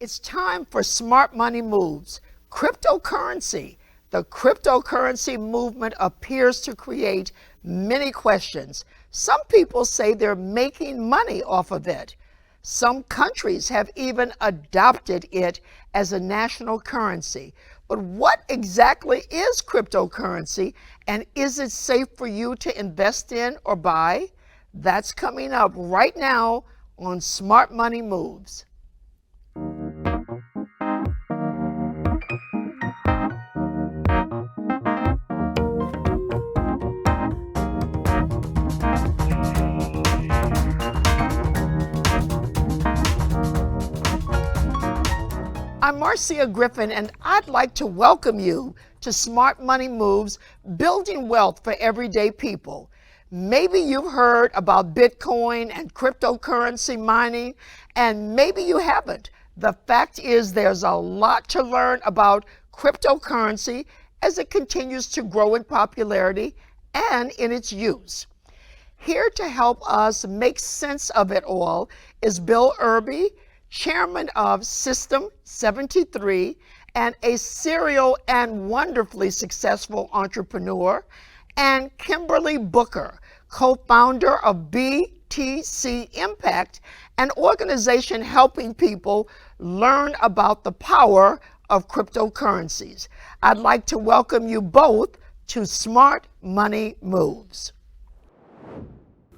It's time for Smart Money Moves. Cryptocurrency. The cryptocurrency movement appears to create many questions. Some people say they're making money off of it. Some countries have even adopted it as a national currency. But what exactly is cryptocurrency, and is it safe for you to invest in or buy? That's coming up right now on Smart Money Moves. I'm Marcia Griffin, and I'd like to welcome you to Smart Money Moves, Building Wealth for Everyday People. Maybe you've heard about Bitcoin and cryptocurrency mining, and maybe you haven't. The fact is there's a lot to learn about cryptocurrency as it continues to grow in popularity and in its use. Here to help us make sense of it all is Bill Irby, chairman of System 73 and a serial and wonderfully successful entrepreneur, and Kimberly Booker, co-founder of BTC Impact, an organization helping people learn about the power of cryptocurrencies. I'd like to welcome you both to Smart Money Moves.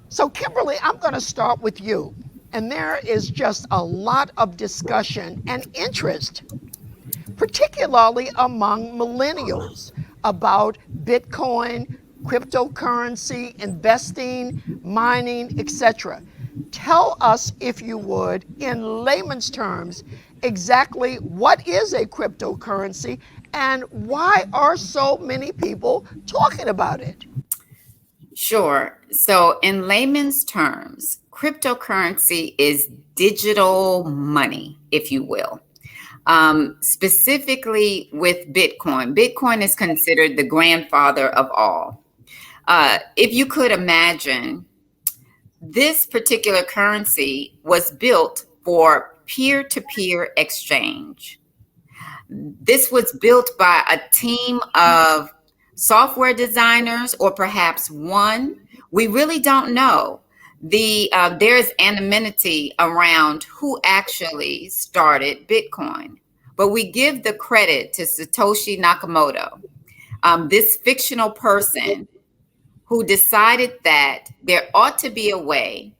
So Kimberly, I'm going to start with you. And there is just a lot of discussion and interest, particularly among millennials, about Bitcoin, cryptocurrency, investing, mining, etc. Tell us, if you would, in layman's terms, exactly what is a cryptocurrency and why are so many people talking about it? Sure. So in layman's terms, cryptocurrency is digital money, if you will. Specifically with Bitcoin. Bitcoin is considered the grandfather of all. If you could imagine, this particular currency was built for peer-to-peer exchange. This was built by a team of software designers, or perhaps one. We really don't know. There's anonymity around who actually started Bitcoin, but we give the credit to Satoshi Nakamoto, this fictional person who decided that there ought to be a way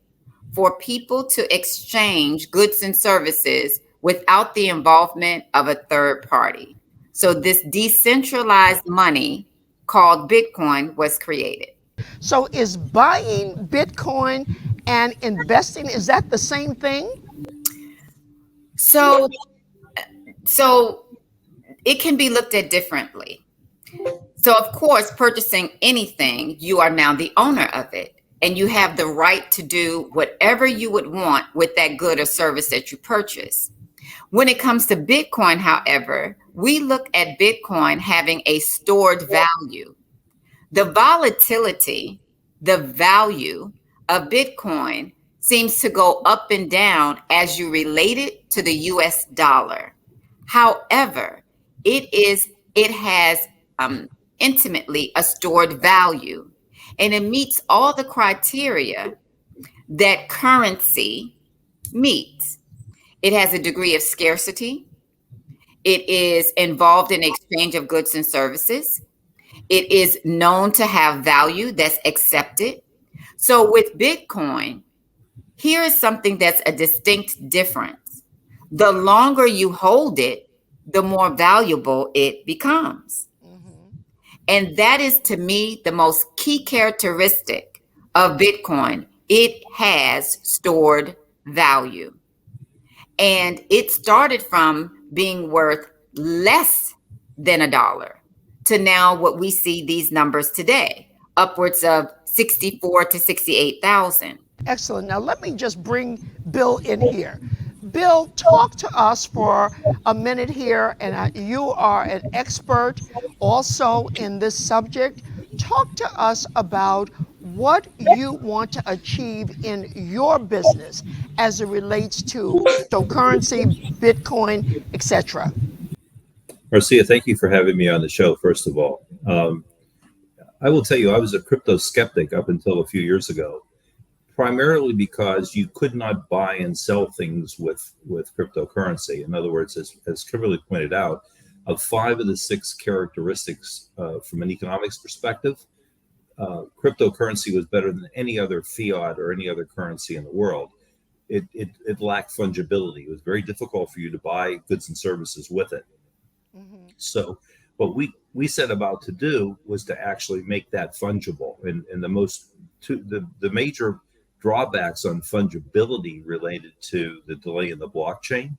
for people to exchange goods and services without the involvement of a third party. So this decentralized money called Bitcoin was created. So is buying Bitcoin and investing, is that the same thing? So it can be looked at differently. So of course, purchasing anything, you are now the owner of it, and you have the right to do whatever you would want with that good or service that you purchase. When it comes to Bitcoin, however, we look at Bitcoin having a stored value. The volatility, the value of Bitcoin seems to go up and down as you relate it to the US dollar. However, it has intimately a stored value, and it meets all the criteria that currency meets. It has a degree of scarcity. It is involved in exchange of goods and services. It is known to have value that's accepted. So with Bitcoin, here is something that's a distinct difference. The longer you hold it, the more valuable it becomes. Mm-hmm. And that is, to me, the most key characteristic of Bitcoin. It has stored value. And it started from being worth less than $1 to now what we see these numbers today, upwards of 64 to 68,000. Excellent. Now let me just bring Bill in here. Bill, talk to us for a minute here, and you are an expert also in this subject. Talk to us about what you want to achieve in your business as it relates to cryptocurrency, Bitcoin, etc. Marcia, thank you for having me on the show, first of all. I will tell you, I was a crypto skeptic up until a few years ago, primarily because you could not buy and sell things with cryptocurrency. In other words, as Kimberly pointed out, of 5 of the 6 characteristics from an economics perspective, cryptocurrency was better than any other fiat or any other currency in the world. It lacked fungibility. It was very difficult for you to buy goods and services with it. Mm-hmm. So what we set about to do was to actually make that fungible. And the major drawbacks on fungibility related to the delay in the blockchain,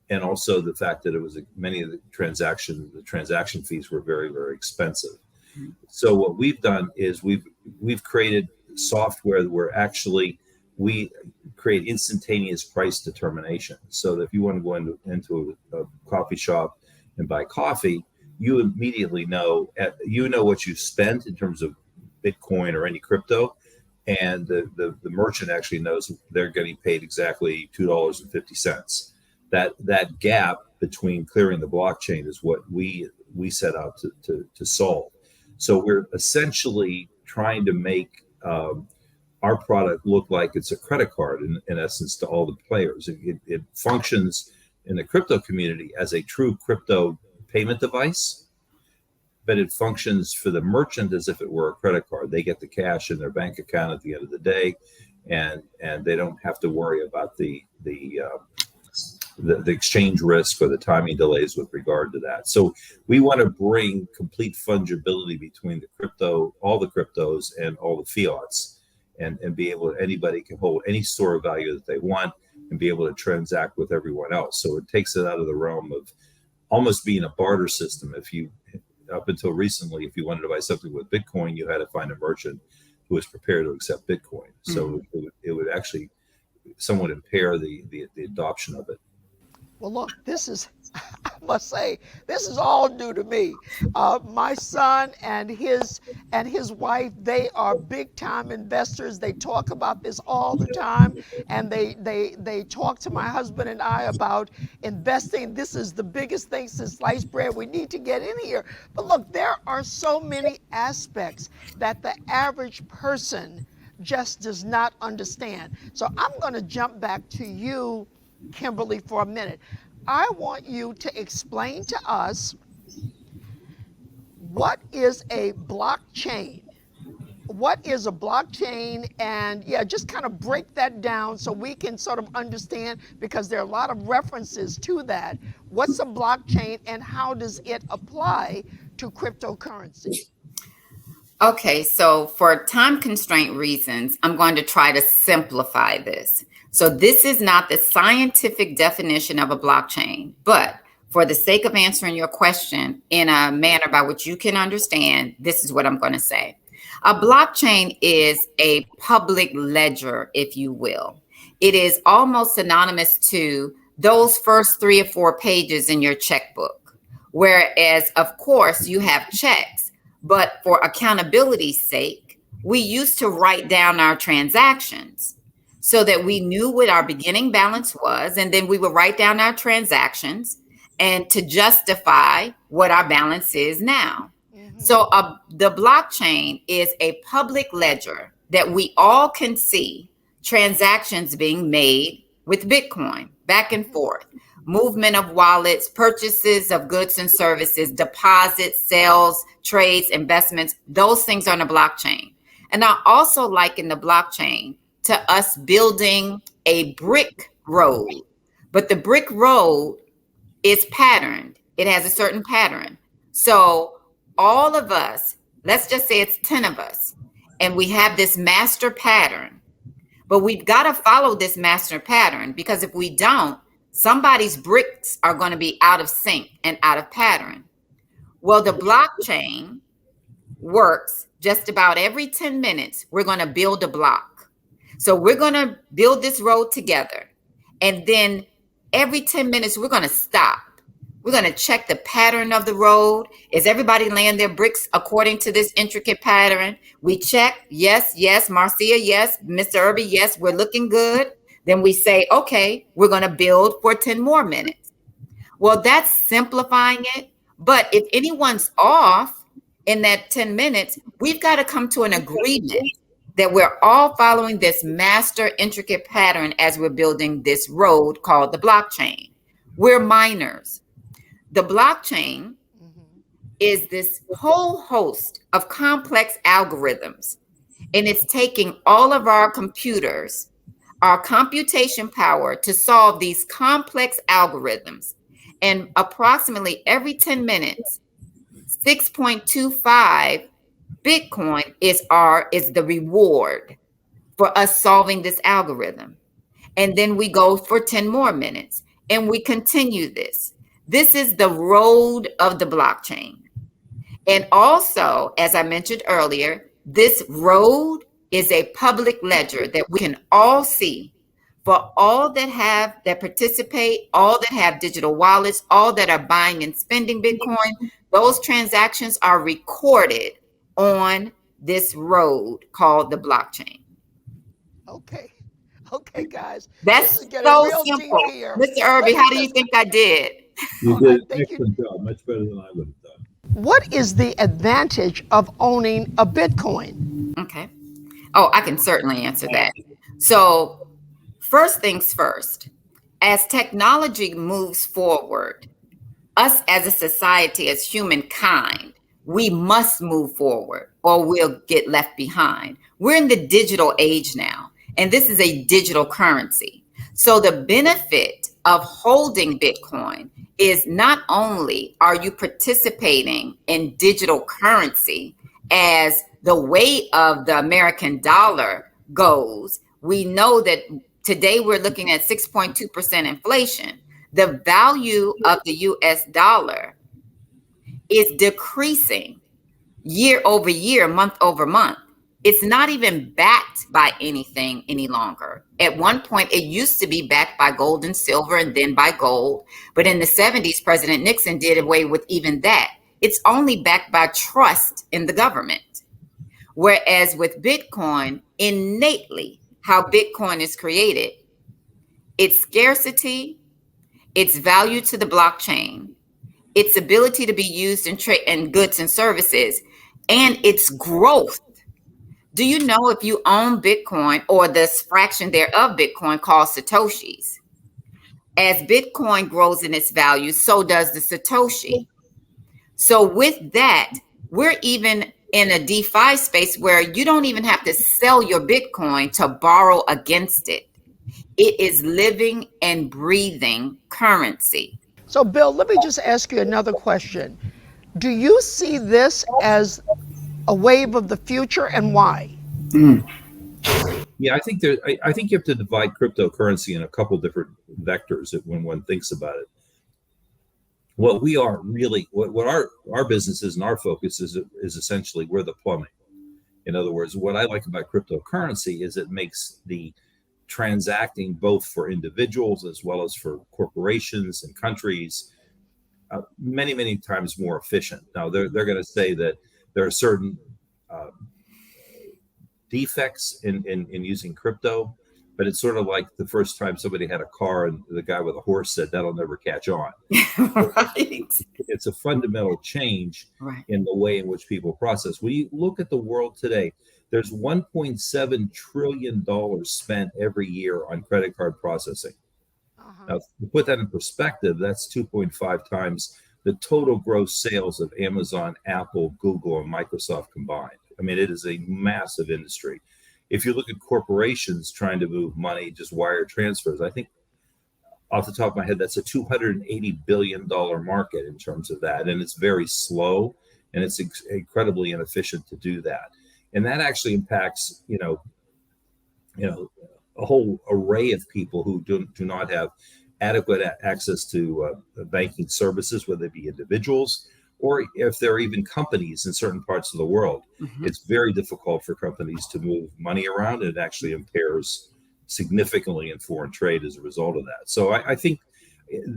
and also the fact that it was many of the transaction fees were very, very expensive. Mm-hmm. So what we've done is we've created software where actually we create instantaneous price determination. So that if you want to go into a coffee shop and buy coffee, you immediately know what you spent in terms of Bitcoin or any crypto, and the merchant actually knows they're getting paid exactly $2.50. That gap between clearing the blockchain is what we set out to solve. So we're essentially trying to make our product look like it's a credit card in essence to all the players. It functions in the crypto community as a true crypto payment device, but it functions for the merchant as if it were a credit card. They get the cash in their bank account at the end of the day, and they don't have to worry about the exchange risk or the timing delays with regard to that. So we want to bring complete fungibility between all the cryptos and all the fiats, and be able to, anybody can hold any store of value that they want and be able to transact with everyone else. So it takes it out of the realm of almost being a barter system. Up until recently, if you wanted to buy something with Bitcoin, you had to find a merchant who was prepared to accept Bitcoin. So it would actually somewhat impair the adoption of it. Well, look, I must say, this is all new to me. My son and his wife, they are big time investors. They talk about this all the time, and they talk to my husband and I about investing. This is the biggest thing since sliced bread. We need to get in here. But look, there are so many aspects that the average person just does not understand. So I'm going to jump back to you, Kimberly, for a minute. I want you to explain to us, what is a blockchain? What is a blockchain? And just kind of break that down so we can sort of understand, because there are a lot of references to that. What's a blockchain and how does it apply to cryptocurrency? Okay, so for time constraint reasons, I'm going to try to simplify this. So this is not the scientific definition of a blockchain, but for the sake of answering your question in a manner by which you can understand, this is what I'm going to say. A blockchain is a public ledger, if you will. It is almost synonymous to those first 3 or 4 pages in your checkbook. Whereas, of course, you have checks, but for accountability's sake, we used to write down our transactions so that we knew what our beginning balance was, and then we would write down our transactions and to justify what our balance is now. Mm-hmm. So the blockchain is a public ledger that we all can see transactions being made with Bitcoin, back and forth, movement of wallets, purchases of goods and services, deposits, sales, trades, investments, those things are on the blockchain. And I also liken the blockchain to us building a brick road, but the brick road is patterned. It has a certain pattern. So all of us, let's just say it's 10 of us, and we have this master pattern, but we've got to follow this master pattern, because if we don't, somebody's bricks are going to be out of sync and out of pattern. Well, the blockchain works just about every 10 minutes. We're going to build a block. So we're going to build this road together. And then every 10 minutes, we're going to stop. We're going to check the pattern of the road. Is everybody laying their bricks according to this intricate pattern? We check, yes, yes, Marcia, yes, Mr. Irby, yes, we're looking good. Then we say, okay, we're going to build for 10 more minutes. Well, that's simplifying it. But if anyone's off in that 10 minutes, we've got to come to an agreement that we're all following this master intricate pattern as we're building this road called the blockchain. We're miners. The blockchain is this whole host of complex algorithms, and it's taking all of our computers, our computation power to solve these complex algorithms. And approximately every 10 minutes, 6.25 Bitcoin is the reward for us solving this algorithm. And then we go for 10 more minutes and we continue this. This is the road of the blockchain. And also, as I mentioned earlier, this road is a public ledger that we can all see for all that participate, all that have digital wallets, all that are buying and spending Bitcoin. Those transactions are recorded on this road called the blockchain. Okay, guys. That's this is getting so real simple. deep here. Mr. Irby, how do you think I did? You did an excellent job, much better than I would have done. What is the advantage of owning a Bitcoin? Okay. Oh, I can certainly answer that. So first things first, as technology moves forward, us as a society, as humankind, we must move forward or we'll get left behind. We're in the digital age now, and this is a digital currency. So the benefit of holding Bitcoin is not only are you participating in digital currency as the weight of the American dollar goes, we know that today we're looking at 6.2% inflation. The value of the US dollar is decreasing year over year, month over month. It's not even backed by anything any longer. At one point, it used to be backed by gold and silver and then by gold. But in the 70s, President Nixon did away with even that. It's only backed by trust in the government. Whereas with Bitcoin, innately, how Bitcoin is created, its scarcity, its value to the blockchain, its ability to be used in trade and goods and services, and its growth. Do you know if you own Bitcoin or this fraction thereof Bitcoin called Satoshis? As Bitcoin grows in its value, so does the Satoshi. So with that, we're even in a DeFi space where you don't even have to sell your Bitcoin to borrow against it. It is living and breathing currency. So, Bill, let me just ask you another question. Do you see this as a wave of the future, and why? Yeah, I think I think you have to divide cryptocurrency in a couple different vectors when one thinks about it. What we are really, what our business is and our focus is essentially we're the plumbing. In other words, what I like about cryptocurrency is it makes the transacting both for individuals as well as for corporations and countries many, many times more efficient. Now, they're going to say that there are certain defects in using crypto, but it's sort of like the first time somebody had a car and the guy with a horse said that'll never catch on. Right. It's a fundamental change in the way in which people process. When you look at the world today, there's $1.7 trillion spent every year on credit card processing. Now, to put that in perspective, that's 2.5 times the total gross sales of Amazon, Apple, Google, and Microsoft combined. I mean, it is a massive industry. If you look at corporations trying to move money, just wire transfers, I think off the top of my head, that's a $280 billion market in terms of that. And it's very slow and it's incredibly inefficient to do that. And that actually impacts, a whole array of people who do not have adequate access to banking services, whether they be individuals or if there are even companies in certain parts of the world. It's very difficult for companies to move money around, and it actually impairs significantly in foreign trade as a result of that. So I think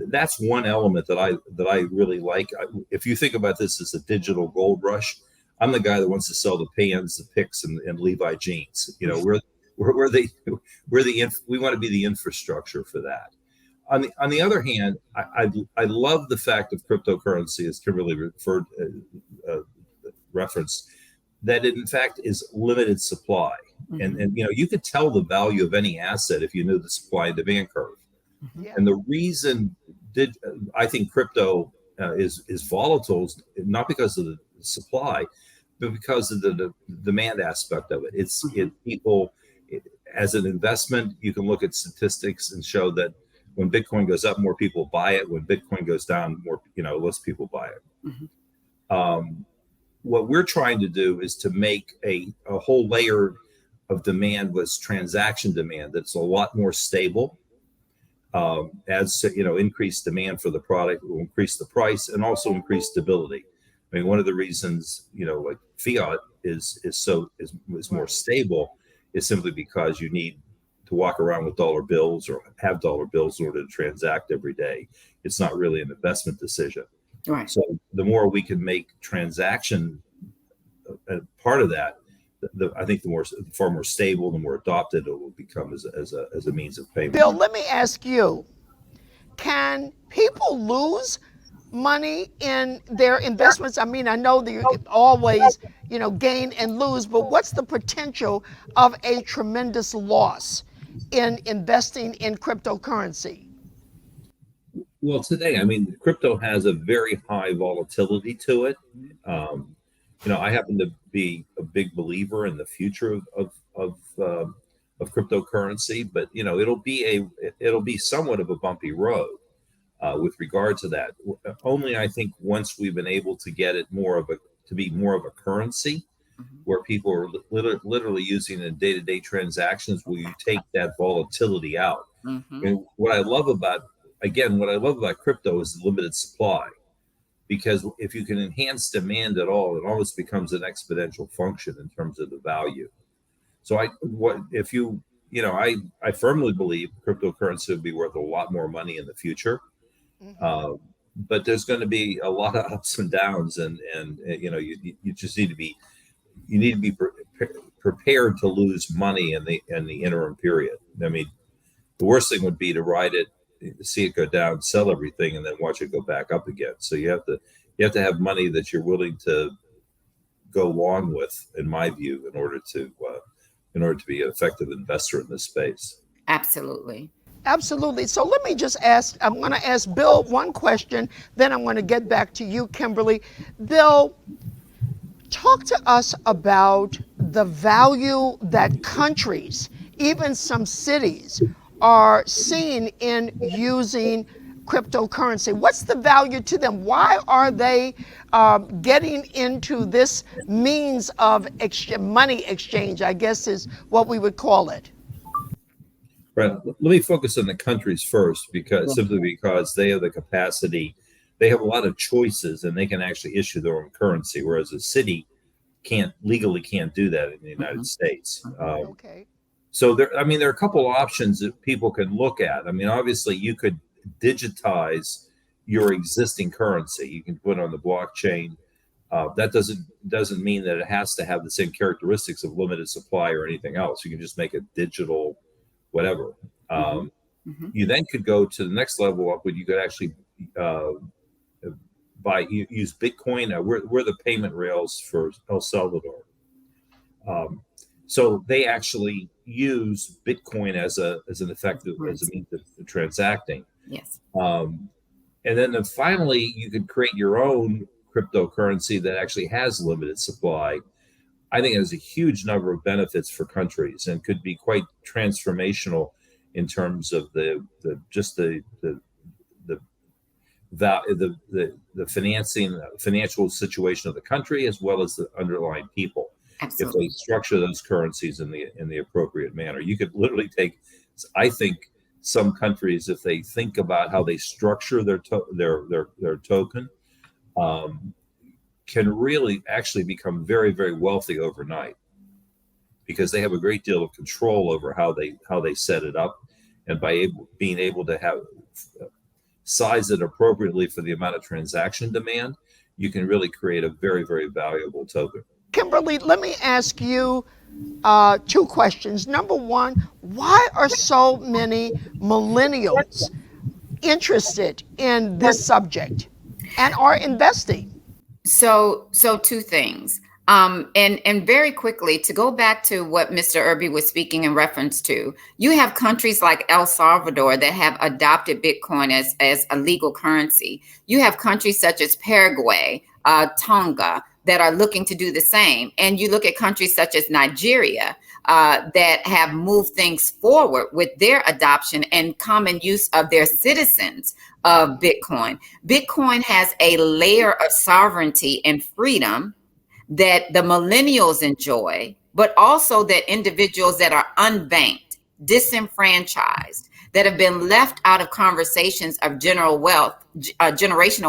that's one element that I really like. If you think about this as a digital gold rush, I'm the guy that wants to sell the pans, the picks, and Levi jeans. You know, we want to be the infrastructure for that. On the other hand, I love the fact of cryptocurrency, as Kimberly referenced, that it in fact is limited supply. And you know, you could tell the value of any asset if you knew the supply and demand curve. Yeah. And the reason I think crypto is volatile, not because of the supply, but because of the demand aspect of it. As an investment, you can look at statistics and show that when Bitcoin goes up, more people buy it. When Bitcoin goes down, less people buy it. What we're trying to do is to make a whole layer of demand with transaction demand that's a lot more stable. As increased demand for the product will increase the price and also increase stability. I mean, one of the reasons like fiat is more stable is simply because you need to walk around with dollar bills or have dollar bills in order to transact every day. It's not really an investment decision. Right. So the more we can make transaction part of that, I think the far more stable, the more adopted it will become as a means of payment. Bill, let me ask you, can people lose money in their investments? I mean, I know that you always, gain and lose, but what's the potential of a tremendous loss in investing in cryptocurrency? Well, today, I mean, crypto has a very high volatility to it. I happen to be a big believer in the future of cryptocurrency, but it'll be somewhat of a bumpy road with regard to that. Only I think once we've been able to get it to be more of a currency, where people are literally using it in day-to-day transactions, will you take that volatility out? And what I love about crypto is the limited supply. Because if you can enhance demand at all, it almost becomes an exponential function in terms of the value. So I firmly believe cryptocurrency will be worth a lot more money in the future. But there's going to be a lot of ups and downs, and you just need to be prepared to lose money in the interim period. I mean, the worst thing would be to ride it, see it go down, sell everything, and then watch it go back up again. So you have to have money that you're willing to go long with, in my view, in order to be an effective investor in this space. Absolutely. Absolutely. So let me just ask, I'm going to ask Bill one question, then I'm going to get back to you, Kimberly. Bill, talk to us about the value that countries, even some cities, are seeing in using cryptocurrency. What's the value to them? Why are they getting into this means of money exchange, I guess is what we would call it? Right. Let me focus on the countries first, simply because they have the capacity. They have a lot of choices, and they can actually issue their own currency, whereas a city legally can't do that in the United States. Okay. So there are a couple options that people can look at. I mean, obviously, you could digitize your existing currency. You can put it on the blockchain. That doesn't mean that it has to have the same characteristics of limited supply or anything else. You can just make it digital, whatever. You then could go to the next level up, where you could actually use Bitcoin. We're the payment rails for El Salvador. So they actually use Bitcoin as a means of transacting. Yes. And then finally, you could create your own cryptocurrency that actually has limited supply. I think it has a huge number of benefits for countries and could be quite transformational in terms of the financial situation of the country, as well as the underlying people. Absolutely. If they structure those currencies in the appropriate manner. You could literally take, I think, some countries, if they think about how they structure their token, can really actually become very, very wealthy overnight, because they have a great deal of control over how they set it up, and by being able to have size it appropriately for the amount of transaction demand, you can really create a very, very valuable token. Kimberly, let me ask you two questions. Number one, why are so many millennials interested in this subject and are investing? So two things. And very quickly, to go back to what Mr. Irby was speaking in reference to, you have countries like El Salvador that have adopted Bitcoin as a legal currency. You have countries such as Paraguay, Tonga, that are looking to do the same. And you look at countries such as Nigeria that have moved things forward with their adoption and common use of their citizens of Bitcoin. Bitcoin has a layer of sovereignty and freedom that the millennials enjoy, but also that individuals that are unbanked, disenfranchised, that have been left out of conversations of generational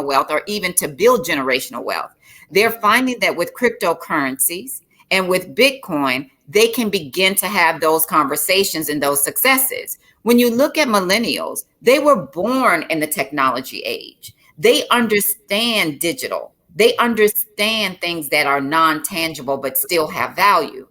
wealth, or even to build generational wealth. They're finding that with cryptocurrencies and with Bitcoin, they can begin to have those conversations and those successes. When you look at millennials, they were born in the technology age. They understand digital. They understand things that are non-tangible but still have value.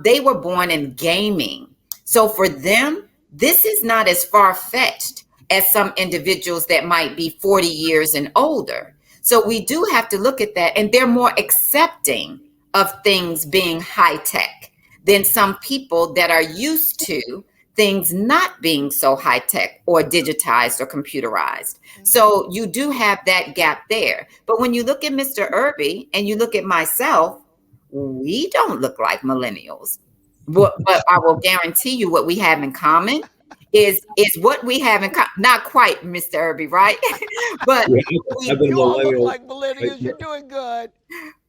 They were born in gaming. So for them, this is not as far-fetched as some individuals that might be 40 years and older. So we do have to look at that, and they're more accepting of things being high-tech than some people that are used to things not being so high-tech or digitized or computerized. So you do have that gap there. But when you look at Mr. Irby and you look at myself, we don't look like millennials. But I will guarantee you what we have in common is what we have in common. Not quite, Mr. Irby, right? But you all look like millennials. You're doing good.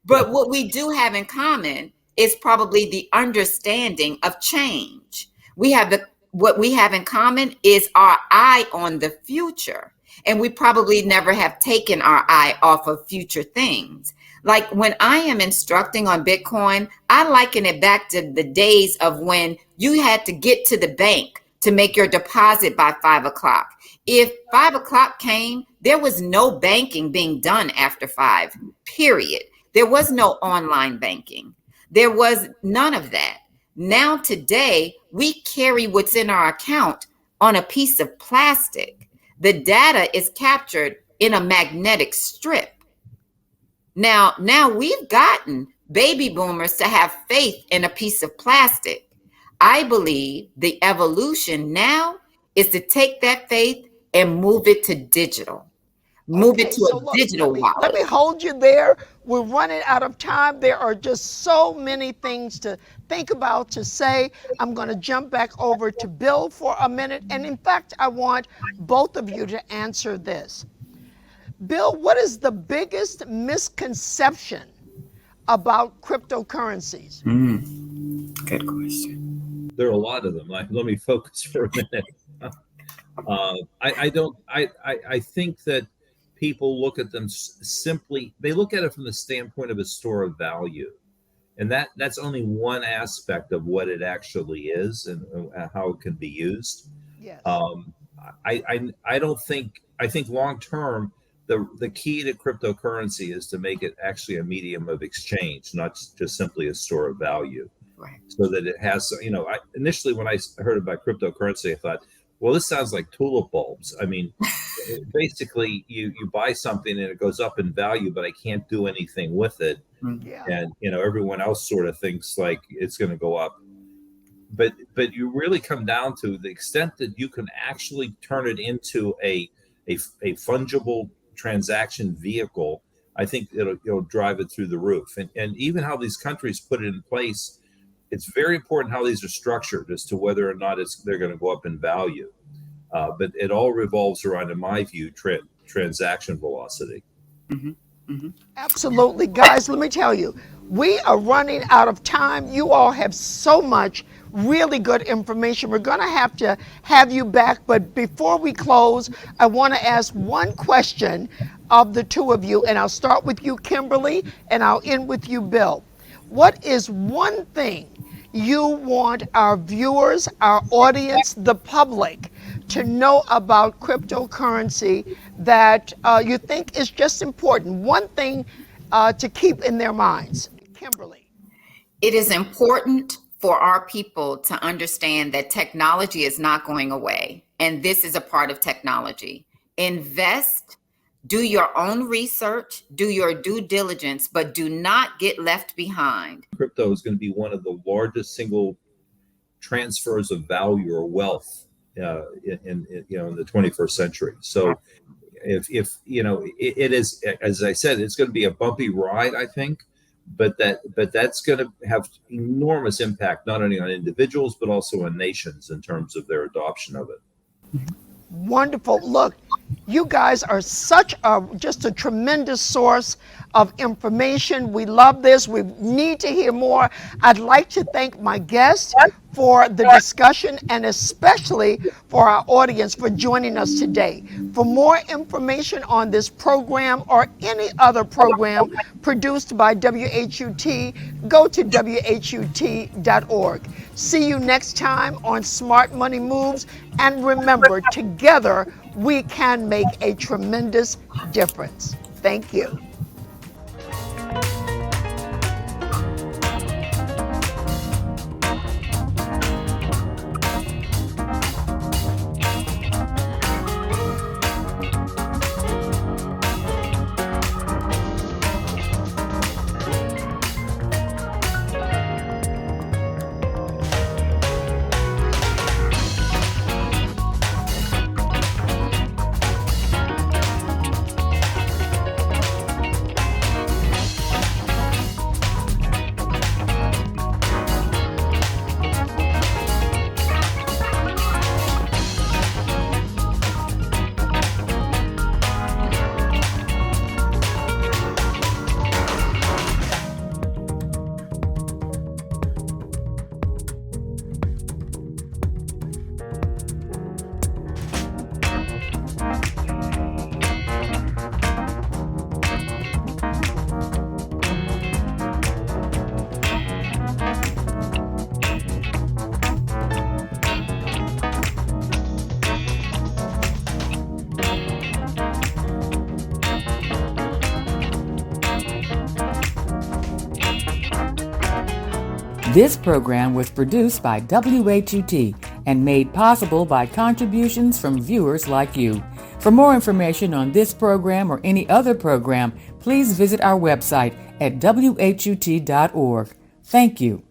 But what we do have in common is probably the understanding of change. What we have in common is our eye on the future. And we probably never have taken our eye off of future things. Like when I am instructing on Bitcoin, I liken it back to the days of when you had to get to the bank to make your deposit by 5 o'clock. If 5 o'clock came, there was no banking being done after 5, period. There was no online banking. There was none of that. Now today, we carry what's in our account on a piece of plastic. The data is captured in a magnetic strip. Now we've gotten baby boomers to have faith in a piece of plastic. I believe the evolution now is to take that faith and move it to digital. Move it to a digital wallet. Let me hold you there. We're running out of time. There are just so many things to think about, to say. I'm going to jump back over to Bill for a minute. And in fact, I want both of you to answer this. Bill, what is the biggest misconception about cryptocurrencies? Good question. There are a lot of them. Let me focus for a minute. I think that people look at them simply, they look at it from the standpoint of a store of value. And that's only one aspect of what it actually is and how it can be used. Yes. I think long term, the key to cryptocurrency is to make it actually a medium of exchange, not just simply a store of value. Right. So that it has, initially when I heard about cryptocurrency, I thought, well, this sounds like tulip bulbs. I mean, basically you buy something and it goes up in value, but I can't do anything with it. Yeah. And, everyone else sort of thinks like it's going to go up. But you really come down to the extent that you can actually turn it into a fungible transaction vehicle. I think it'll drive it through the roof. And even how these countries put it in place, it's very important how these are structured as to whether or not they're going to go up in value. But it all revolves around, in my view, transaction velocity. Mm-hmm. Mm-hmm. Absolutely. Guys, let me tell you, we are running out of time. You all have so much really good information. We're going to have you back. But before we close, I want to ask one question of the two of you. And I'll start with you, Kimberly, and I'll end with you, Bill. What is one thing you want our viewers, our audience, the public to know about cryptocurrency that you think is just important? One thing to keep in their minds. Kimberly. It is important for our people to understand that technology is not going away, and this is a part of technology. Invest, do your own research, do your due diligence, but do not get left behind. Crypto is going to be one of the largest single transfers of value or wealth in the 21st century. So if it is, as I said, it's going to be a bumpy ride, I think, but that's going to have enormous impact not only on individuals but also on nations in terms of their adoption of it. Wonderful. Look, you guys are just a tremendous source of information. We love this. We need to hear more. I'd like to thank my guests for the discussion and especially for our audience for joining us today. For more information on this program or any other program produced by WHUT, go to WHUT.org. See you next time on Smart Money Moves, and remember, together we can make a tremendous difference. Thank you. This program was produced by WHUT and made possible by contributions from viewers like you. For more information on this program or any other program, please visit our website at WHUT.org. Thank you.